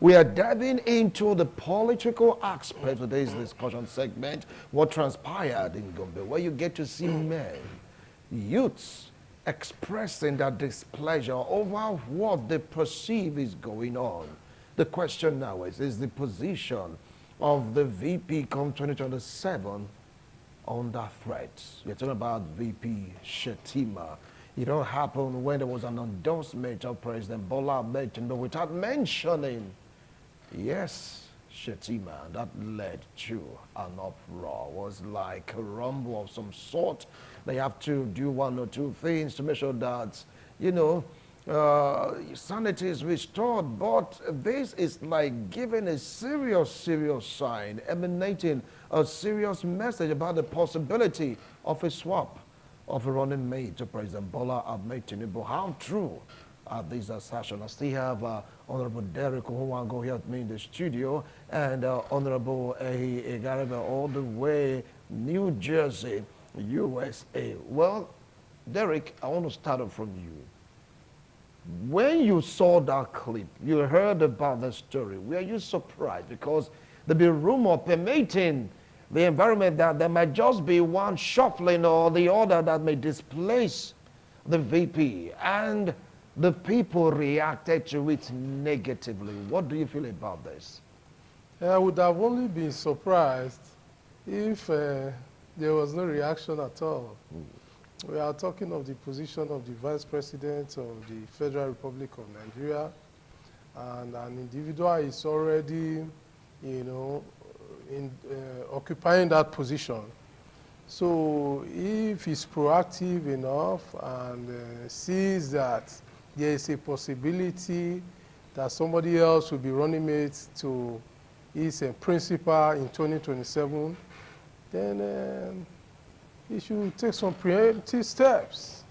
We are diving into the political aspect of today's discussion segment, what transpired in Gombe, where you get to see men, youths, expressing their displeasure over what they perceive is going on. The question now is the position of the VP come 2027 under threat? We're talking about VP Shettima. It all happened when there was an endorsement of President Bola Ahmed Tinubu without mentioning, yes, Shettima. That led to an uproar. It was like a rumble of some sort. They have to do one or two things to make sure that, sanity is restored. But this is like giving a serious sign, emanating a serious message about the possibility of a swap of a running mate to President Bola Ahmed Tinubu. How true are these assertions? I still have Honorable Derek who will go here with me in the studio, and Honorable Egarebe all the way New Jersey, USA. Well, Derek, I want to start off from you. When you saw that clip, you heard about the story, were you surprised? Because there be rumor permeating the environment that there might just be one shuffling or the other that may displace the VP, and the people reacted to it negatively. What do you feel about this? I would have only been surprised if there was no reaction at all. We are talking of the position of the Vice President of the Federal Republic of Nigeria, and an individual is already, occupying that position. So if he's proactive enough and sees that there is a possibility that somebody else will be running mate to his principal in 2027, then he should take some preemptive steps,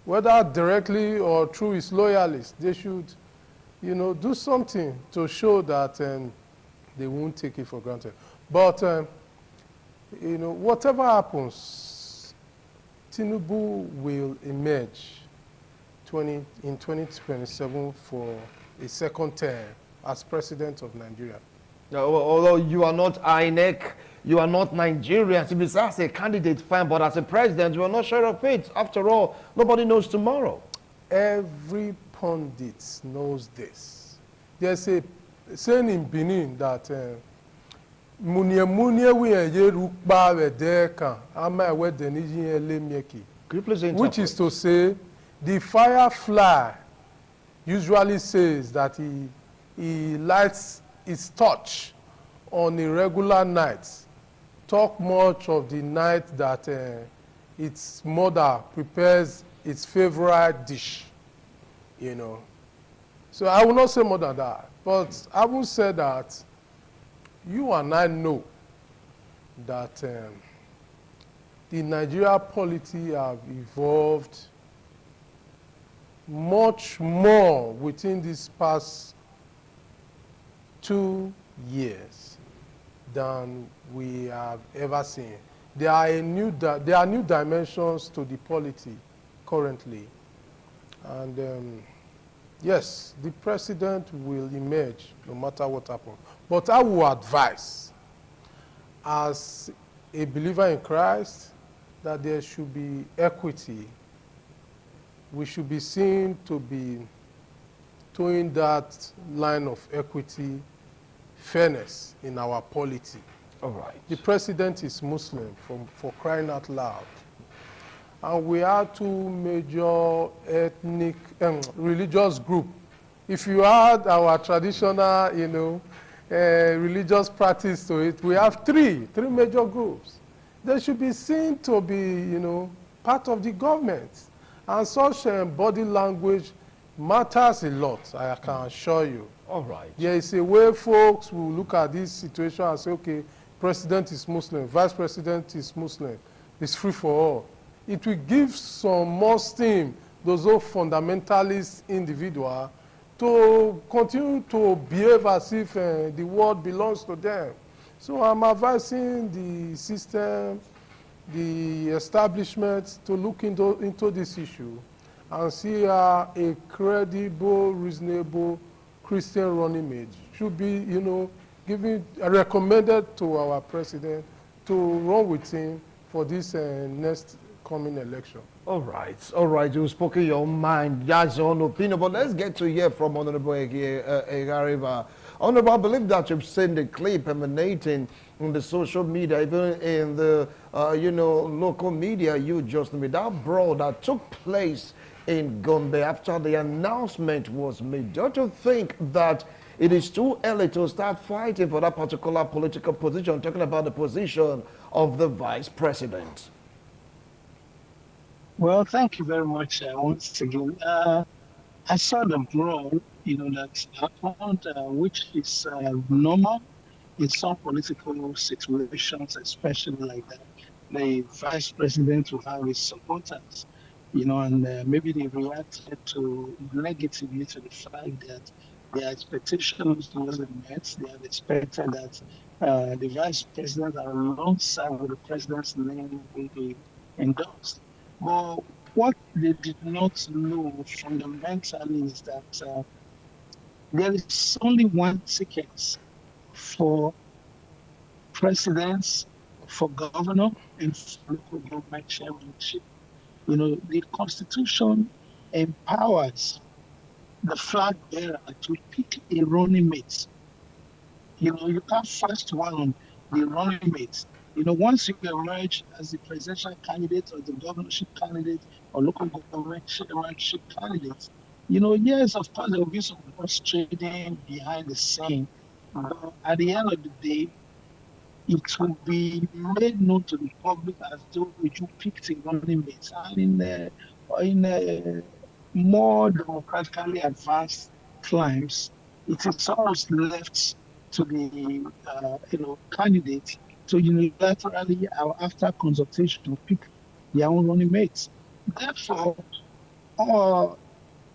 whether directly or through his loyalists. They should, do something to show that they won't take it for granted. But, whatever happens, Tinubu will emerge in 2027 for a second term as president of Nigeria. Although you are not INEC, you are not Nigerian. If it's as a candidate, fine, but as a president, you are not sure of it. After all, nobody knows tomorrow. Every pundit knows this. There's a saying in Benin that which is to say, the firefly usually says that he lights its torch on a regular night, talk much of the night that its mother prepares its favorite dish, So I will not say more than that, but I will say that you and I know that the Nigeria polity have evolved much more within these past 2 years than we have ever seen. There are new dimensions to the polity currently, and yes, the president will emerge no matter what happens. But I will advise, as a believer in Christ, that there should be equity. We should be seen to be towing that line of equity, fairness in our polity. All right. The president is Muslim, for crying out loud. And we are two major ethnic, religious groups. If you add our traditional, religious practice to it, we have three major groups. They should be seen to be, part of the government. And such body language matters a lot, I can assure you. All right. There is a way folks will look at this situation and say, okay, president is Muslim, vice president is Muslim, it's free for all. It will give some more steam, those fundamentalist individuals, to continue to behave as if the world belongs to them. So I'm advising the system, the establishment to look into this issue and see a credible, reasonable, Christian running mate should be, you know, given recommended to our president to run with him for this next coming election. All right. You've spoken your mind. That's your own opinion. But let's get to hear from Honorable Egariba. Honorable, I believe that you've seen the clip emanating in the social media, even in the, local media you just made. That brawl that took place in Gombe after the announcement was made. Don't you think that it is too early to start fighting for that particular political position, talking about the position of the vice president? Well, thank you very much once again. I saw the brawl, that happened, which is normal in some political situations, especially like that. The vice president will have his supporters, and maybe they reacted to negatively to the fact that their expectations wasn't met. They had expected that the vice president alongside with the president's name will be endorsed. But what they did not know fundamentally is that there is only one ticket for presidents, for governor, and for local government chairmanship. The Constitution empowers the flag bearer to pick a running mate. You can't first one on the running mate. Once you emerge as the presidential candidate or the governorship candidate or local government chairmanship candidate, yes, of course, there will be some horse trading behind the scene. But at the end of the day, it will be made known to the public as though you picked a running mate. And in more democratically advanced climes, it is almost left to the candidate to unilaterally or after consultation pick their own running mates. Therefore, uh,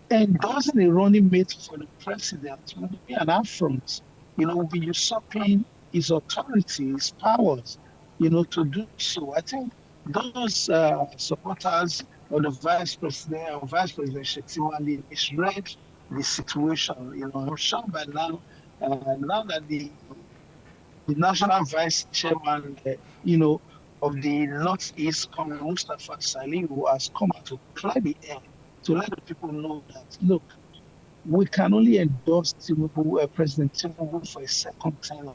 endorsing a running mate for the president would be an affront, would be usurping his authority, his powers, to do so. I think those supporters of the vice president or Vice President Shettima misread the situation. I'm sure by now, now that the national vice chairman, of the Northeast, Comrade Mustafa Salihu, has come out to clear the air to let the people know that, look, we can only endorse Tinubu, President Tinubu for a second term.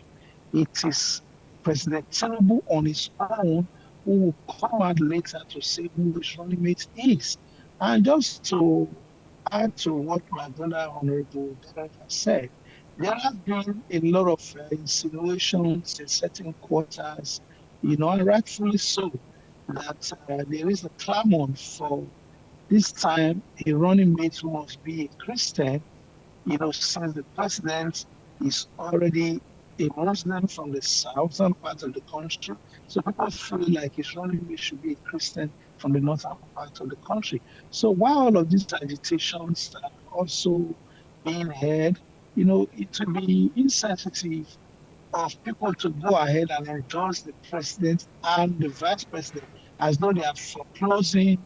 It is President Tinubu on his own who will come out later to say who his running mate is. And just to add to what my brother Honorable Derek has said, there have been a lot of insinuations in certain quarters, and rightfully so, that there is a clamor for this time a running mate who must be a Christian, since the president is already a Muslim from the southern part of the country. So people feel like his running mate should be a Christian from the northern part of the country. So while all of these agitations are also being heard, it will be insensitive of people to go ahead and endorse the president and the vice president as though they are foreclosing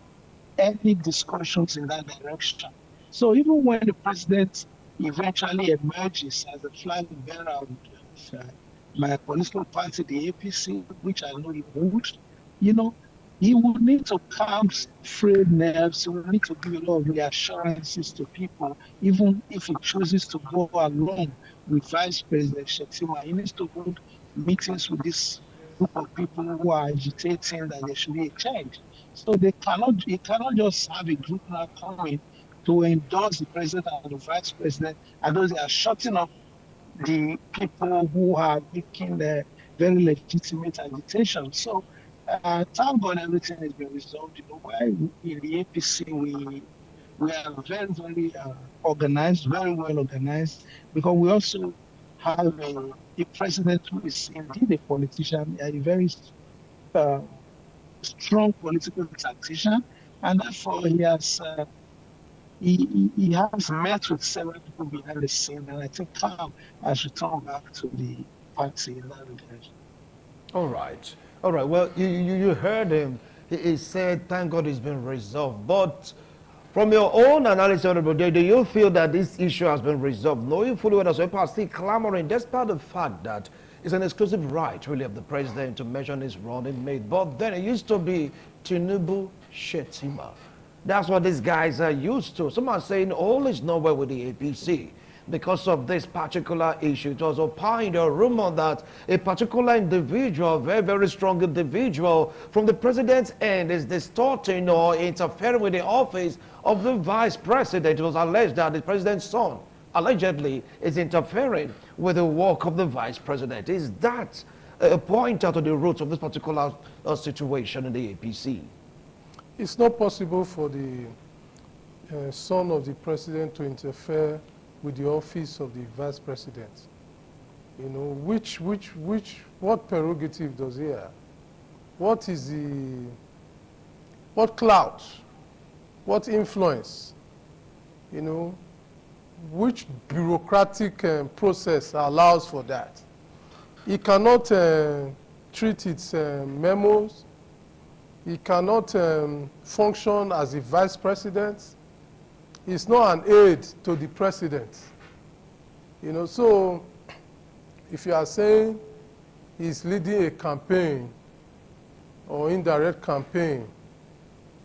any discussions in that direction. So even when the president eventually emerges as the flag bearer of my political party, the APC, which I know he would, you know, he would need to calm frayed nerves. He would need to give a lot of reassurances to people, even if he chooses to go along with Vice President Shettima. He needs to hold meetings with this group of people who are agitating that there should be a change. So he cannot just have a group now coming to endorse the president and the vice president, and those they are shutting up the people who are making the very legitimate agitation. So thank God everything has been resolved. Why in the APC we are very, very organized, very well organized, because we also have a president who is indeed a politician, a very uh, strong political tactician, and therefore he has met with several people behind the scene, and I think calm has returned back to the party in that regard. All right. All right. Well, you heard him. He said, thank God it's been resolved. But From your own analysis, Honorable Day, do you feel that this issue has been resolved, knowing fully well that some people are still clamoring, despite the fact that it's an exclusive right, really, of the president to mention his running mate? But then it used to be Tinubu, Shettima. That's what these guys are used to. Some are saying all is not well with the APC because of this particular issue. It was opined or rumor that a particular individual, very, very strong individual from the president's end, is distorting or interfering with the office of the vice president. It was alleged that the president's son allegedly is interfering with the work of the vice president. Is that a pointer to the roots of this particular situation in the APC? It's not possible for the son of the president to interfere with the office of the vice president. You know, what prerogative does he have? What is what clout? What influence? You know, which bureaucratic process allows for that? He cannot treat its memos. He cannot function as a vice president. He's not an aide to the president. You know, so if you are saying he's leading a campaign or indirect campaign,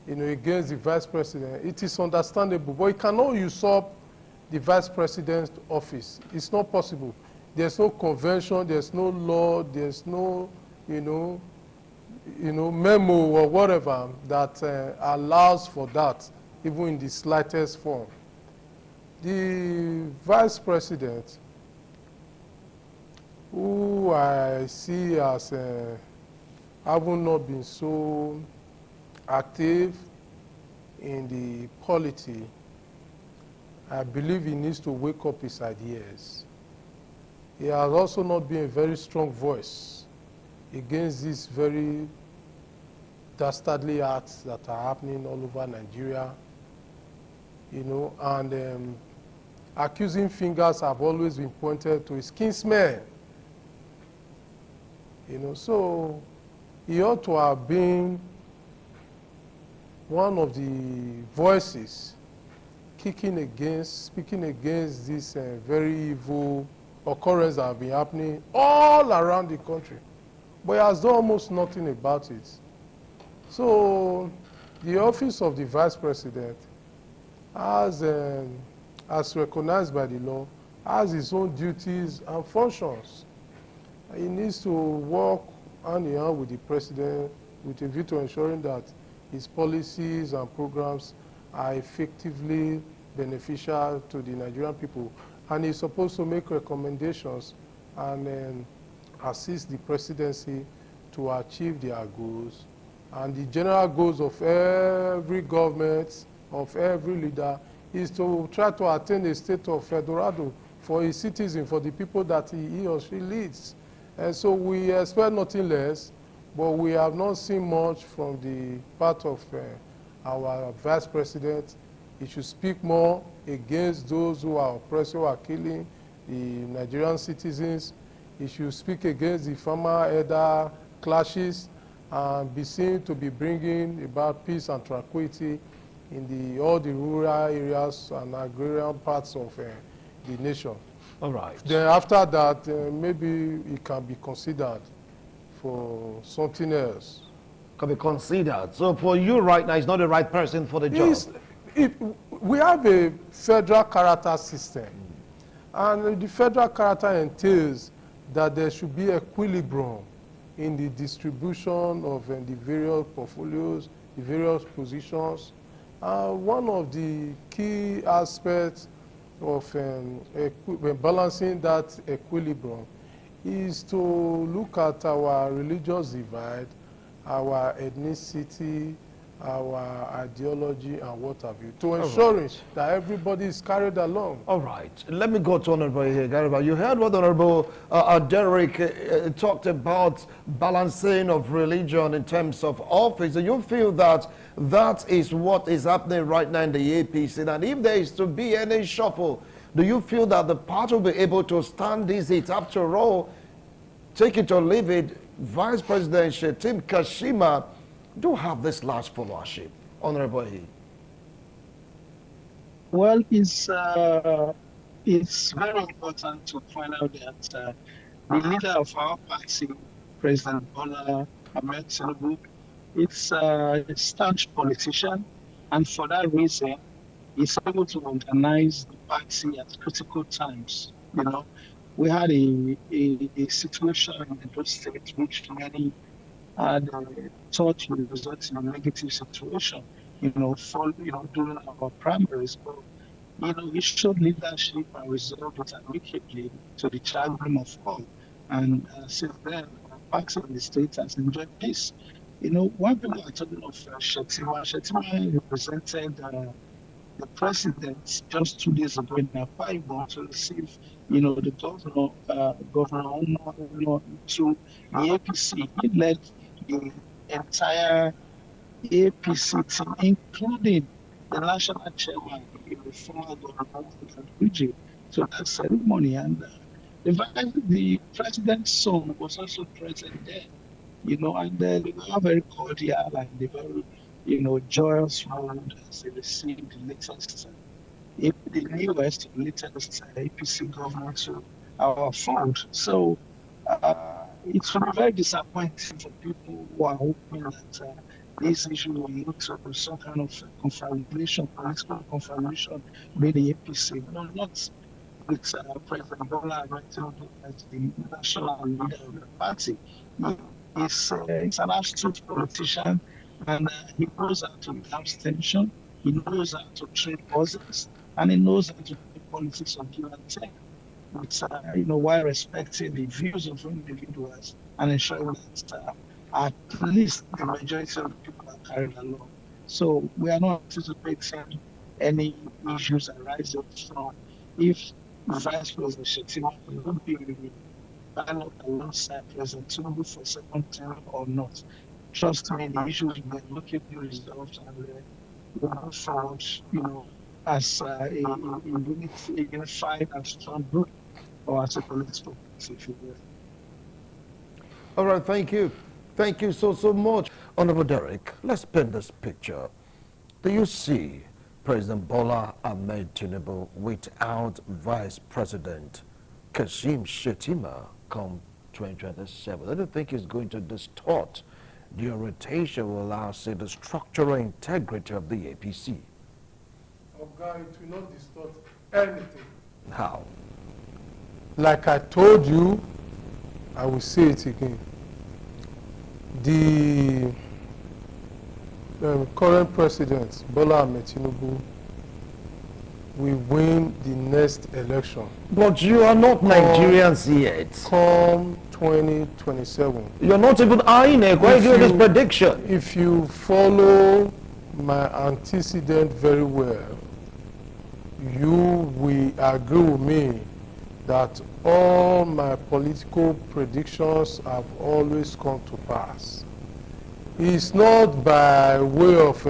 you know, against the vice president, it is understandable, but he cannot usurp the vice president's office. It's not possible. There's no convention, there's no law, there's no, memo or whatever that allows for that, even in the slightest form. The vice president, who I see as having not been so active in the polity, I believe he needs to wake up his ideas. He has also not been a very strong voice against these very dastardly acts that are happening all over Nigeria, you know, and accusing fingers have always been pointed to his kinsmen, you know, so he ought to have been one of the voices speaking against this very evil occurrence that have been happening all around the country. But he has done almost nothing about it. So the office of the vice president, as recognized by the law, has its own duties and functions. He needs to work hand in hand with the president with a view to ensuring that his policies and programs are effectively beneficial to the Nigerian people. And he's supposed to make recommendations and assist the presidency to achieve their goals. And the general goals of every government, of every leader, is to try to attain a state of Eldorado for his citizens, for the people that he or she leads. And so we expect nothing less, but we have not seen much from the part of our vice president. He should speak more against those who are oppressed, who are killing the Nigerian citizens. He should speak against the farmer-elder clashes and be seen to be bringing about peace and tranquility in all the rural areas and agrarian parts of the nation. All right. Then after that, maybe it can be considered for something else. Can be considered. So for you right now, he's not the right person for the job. We have a federal character system, and the federal character entails that there should be equilibrium in the distribution of the various portfolios, the various positions. One of the key aspects of balancing that equilibrium is to look at our religious divide, our ethnicity, our ideology, and what have you, to ensuring that everybody is carried along. All right. Let me go to Honorable here, Gariba. You heard what Honorable Derek talked about balancing of religion in terms of office. Do you feel that that is what is happening right now in the APC? And if there is to be any shuffle, do you feel that the party will be able to stand this heat? After all, take it or leave it, Vice President Shettima do have this large followership, Honorable he. Well, it's very important to point out that the leader of our party, President Bola Ahmed Tinubu, is a staunch politician, and for that reason, he's able to organize the party at critical times. You know, we had a situation in the state which many had thought would result in a negative situation. During our primaries, but he showed leadership and resolved it amicably to the chagrin of all. And since then, our party in the state has enjoyed peace. When people are talking of Shettima represented the president just 2 days ago in Akwa Ibom to receive, the Governor Uno to the APC. He led the entire APC team, including the national chairman, the former governor Ganduje, to that ceremony. And the president's son was also present there, and they were very cordial and they very, joyous mood as they received the latest, the latest APC governor to our fold. So it will be very disappointing for people who are hoping that this issue will lead to some kind of confrontation, political confrontation with the APC. No, not with President Bola Ahmed Tinubu as the national leader of the party. He's an astute politician, and he knows how to balance tension. He knows how to trade others, and he knows how to play politics of give and take. But, while respecting the views of individuals and ensuring that at least the majority of the people are carried along. So we are not anticipating any issues arising from if Vice President Shettima will be ballot alongside President Tinubu for second term or not. Trust me, the issues will be looking resolved and we'll move forward, as a unified and strong group or as a political party, if you will. All right, thank you. Thank you so much. Honorable Derek, let's paint this picture. Do you see President Bola Ahmed Tinubu without Vice President Kashim Shettima come 2027? I don't think it's going to distort the orientation will allow, say, the structural integrity of the APC. Oga, it will not distort anything. How? Like I told you, I will say it again. The current president, Bola Ahmed Tinubu, will win the next election. But you are not Nigerians yet. Come 2027. You're not even INEC. Why are you doing this prediction? If you follow my antecedent very well, you will agree with me that all my political predictions have always come to pass. It's not by way of,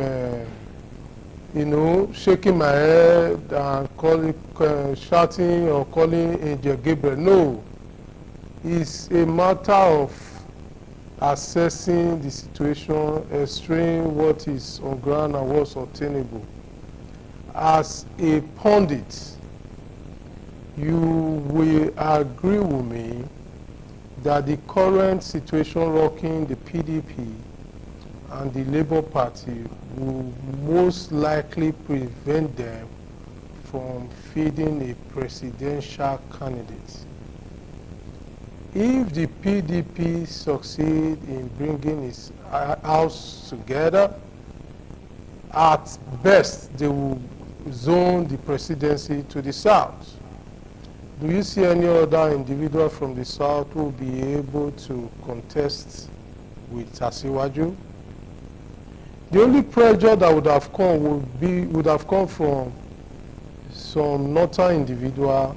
shaking my head and calling, shouting or calling Angel Gabriel. No, it's a matter of assessing the situation, extracting what is on ground and what's obtainable. As a pundit, you will agree with me that the current situation rocking the PDP and the Labour Party will most likely prevent them from feeding a presidential candidate. If the PDP succeed in bringing its house together, at best they will zone the presidency to the south. Do you see any other individual from the south who will be able to contest with Asiwaju? The only pressure that would have come from some northern individual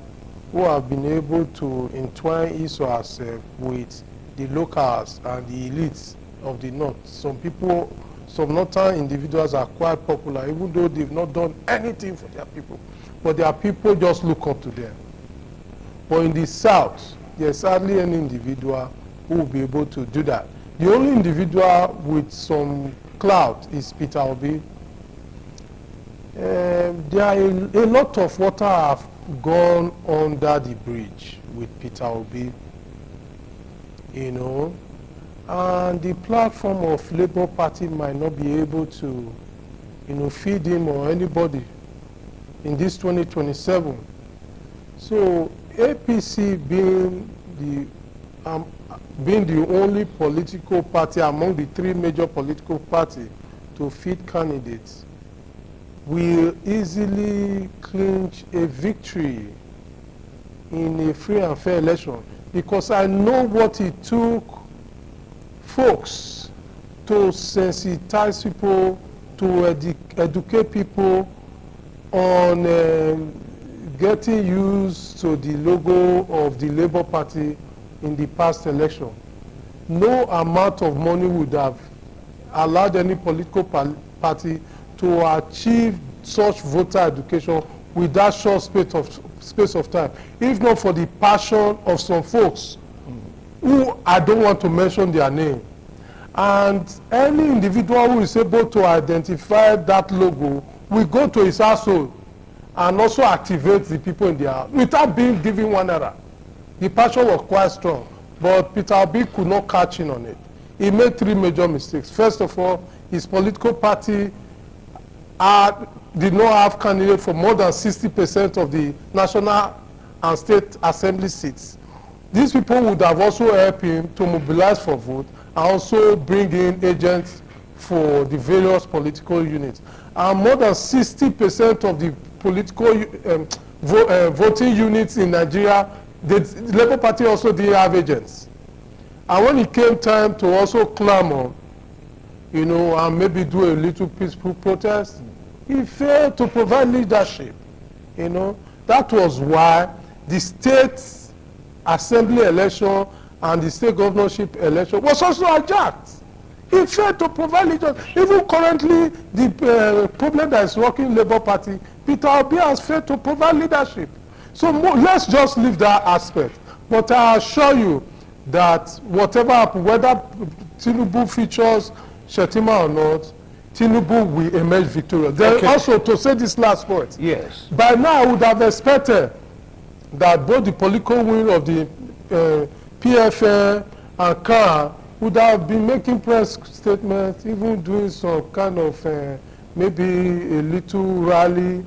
who have been able to entwine his or herself with the locals and the elites of the north. Some northern individuals are quite popular, even though they've not done anything for their people. But their people just look up to them. But in the south, there's hardly any individual who will be able to do that. The only individual with some clout is Peter Obi. There are a lot of water have gone under the bridge with Peter Obi, you know, and the platform of Labour Party might not be able to, you know, feed him or anybody in this 2027. So APC being the only political party among the three major political parties to feed candidates will easily clinch a victory in a free and fair election, because I know what it took folks to sensitize people, to educate people on getting used to the logo of the Labour Party in the past election. No amount of money would have allowed any political party to achieve such voter education with that short space of time, if not for the passion of some folks who I don't want to mention their name. And any individual who is able to identify that logo will go to his household and also activate the people in their house without being given one error. The passion was quite strong, but Peter Obi could not catch in on it. He made three major mistakes. First of all, his political party did not have candidates for more than 60% of the national and state assembly seats. These people would have also helped him to mobilize for vote and also bring in agents for the various political units. And more than 60% of the political voting units in Nigeria, the Labour Party also didn't have agents. And when it came time to also clamor, you know, and maybe do a little peaceful protest, he failed to provide leadership. You know, that was why the state assembly election and the state governorship election was also hijacked. He failed to provide leadership. Even currently, the problem that is rocking Labour Party, Peter Obi has failed to provide leadership. So let's just leave that aspect. But I assure you that whatever happens, whether Tinubu features Shettima or not, Tinubu will emerge victorious. Then Okay. also, to say this last point, Yes. by now I would have expected that both the political wing of the PFN and CAN would have been making press statements, even doing some kind of maybe a little rally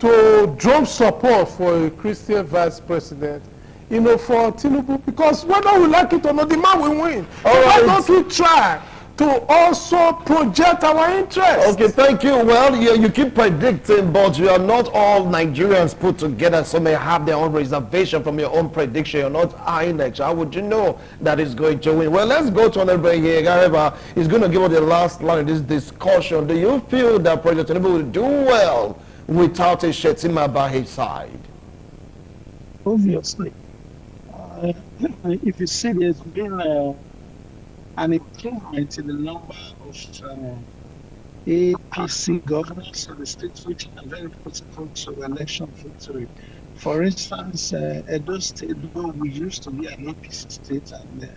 to drum support for a Christian vice president, you know, for Tinubu, because whether we like it or not, the man will win. All Why right. don't we try to also project our interests? Okay, thank you. Well, you keep predicting, but you are not all Nigerians put together, so may have their own reservation from your own prediction. You're not INEC. How would you know that is going to win? Well, let's go to another here. However, he's going to give us the last line of this discussion. Do you feel that President Tinubu will do well without a Shettima by his side? Obviously, if you see, there's been an improvement in the number of APC governors in the states which are very critical to election victory. For instance, Edo State, though we used to be an APC state, and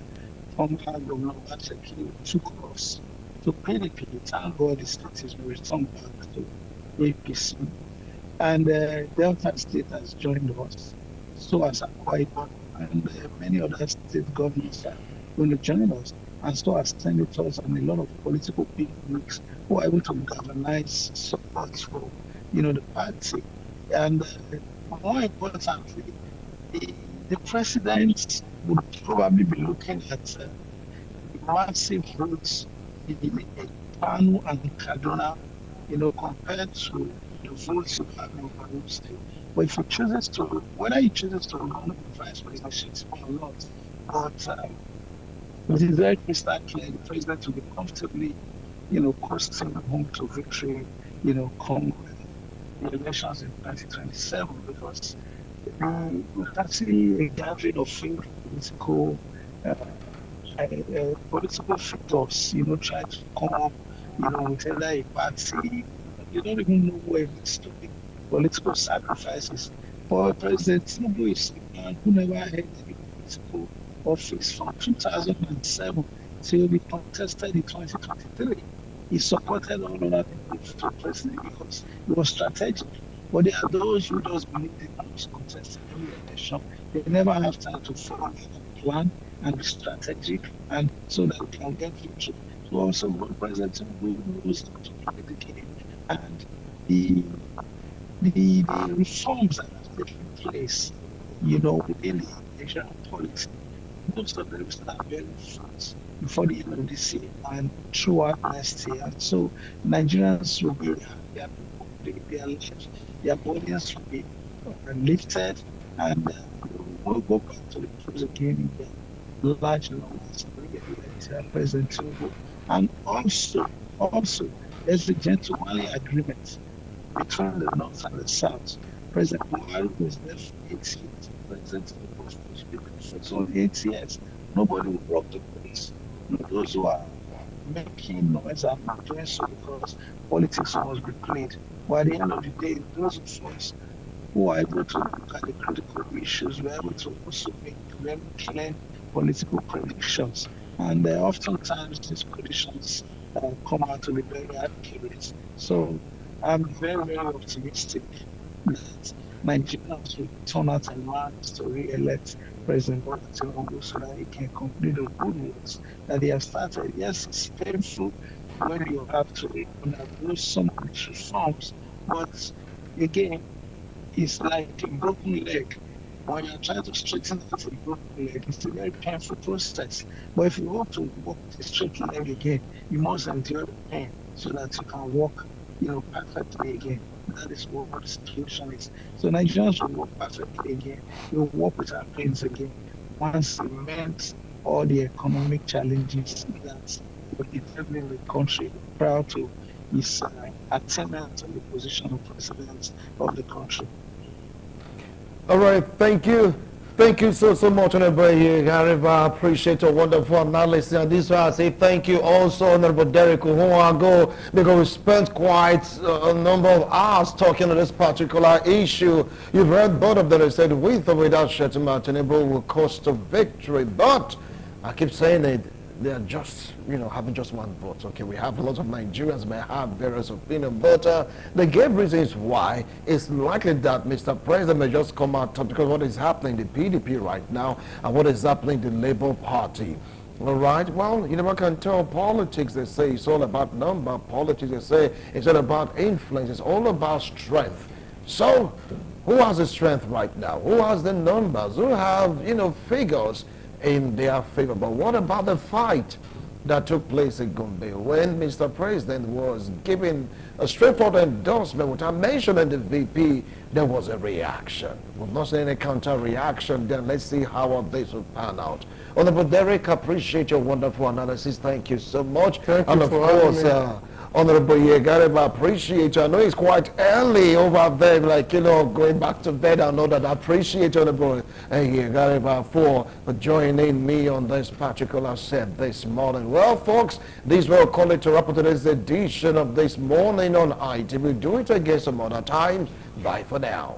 former Governor Bateki took us to PDP. Thank God the state is returned back to APC. And Delta State has joined us, so has Akwa Ibom, and many other state governors are going to join us, and so as senators and a lot of political bigwigs who are able to galvanize support for, you know, the party. And more importantly, the president would probably be looking at massive votes in Kano and Kaduna, you know, compared to the votes you have in Kano State. But if he chooses to, whether he chooses to run the vice president or not, but it is very crystal clear the president will be comfortably, you know, coasting home to victory, you know, come the elections in 2027, because we're actually a gathering of failed political figures, you know, try to come up, you know, with either a party. You don't even know where it's doing political sacrifices. But President Tinubu is a man who never had any political office from 2007 till he contested in 2023. He supported all other people to president because it was strategic. But there are those who just believe they can just contest every election. They never have time to follow a plan and be strategic, and so that they can get victory. So also, President Tinubu knows how to play the game, and the the reforms that have taken place, within the Nigerian policy, most of them start bearing fruits before the end of this year and throughout next year. So Nigerians will be happy, their lives, their bodies will be lifted, and we'll go back to the polls again in the large numbers and re-elect President Tinubu. And also, there's the gentlemanly agreement between the North and the South. President Buhari was there for 8 years. President Tinubu was there for 8 years. Nobody will rock the place. Those who are making noise are not doing so because politics must be played. But at the end of the day, those of us who are able to look at the critical issues, we're able to also make very clear political predictions. And oftentimes these predictions come out to be very accurate. So I'm very, very optimistic that Nigerians will turn out and march to re-elect President Tinubu so that he can complete the good works that he has started. Yes, it's painful when you have to undergo some of these reforms, but again, it's like a broken leg. When you're trying to straighten out a broken leg, it's a very painful process. But if you want to walk the straight leg again, you must endure the pain so that you can walk, perfectly again. That is what the situation is. So Nigerians will walk perfectly again. We'll walk with our pains again. Once we met all the economic challenges that were determining the country prior to his attainment of the position of president of the country. All right, thank you. Thank you so much, Honorable Gariba. I appreciate your wonderful analysis. And this is why I say thank you also, Honorable Derek Uhuago, because we spent quite a number of hours talking on this particular issue. You've heard both of them. They said with or without Shettima, Tinubu will cost a victory. But I keep saying it, they are just, having just one vote. Okay, we have a lot of Nigerians may have various opinions, but they gave reasons why it's likely that Mr. President may just come out because what is happening in the PDP right now and what is happening in the Labour Party. All right, well, you never can tell politics. They say it's all about number. Politics, they say it's all about influence. It's all about strength. So, who has the strength right now? Who has the numbers? Who have, figures in their favor? But what about the fight that took place in Gombe when Mr. President was giving a straightforward endorsement without mentioning the VP? There was a reaction. We've not seen any counter reaction. Then let's see how all this will pan out. Honorable Derek, appreciate your wonderful analysis. Thank you so much. Thank and you of for course, Honorable Yegareba, appreciate you. I know it's quite early over there, going back to bed. I know that. I appreciate Honorable Yegareba for joining me on this particular set this morning. Well, folks, this will call it to wrap up today's edition of This Morning on IT. We'll do it again some other time. Bye for now.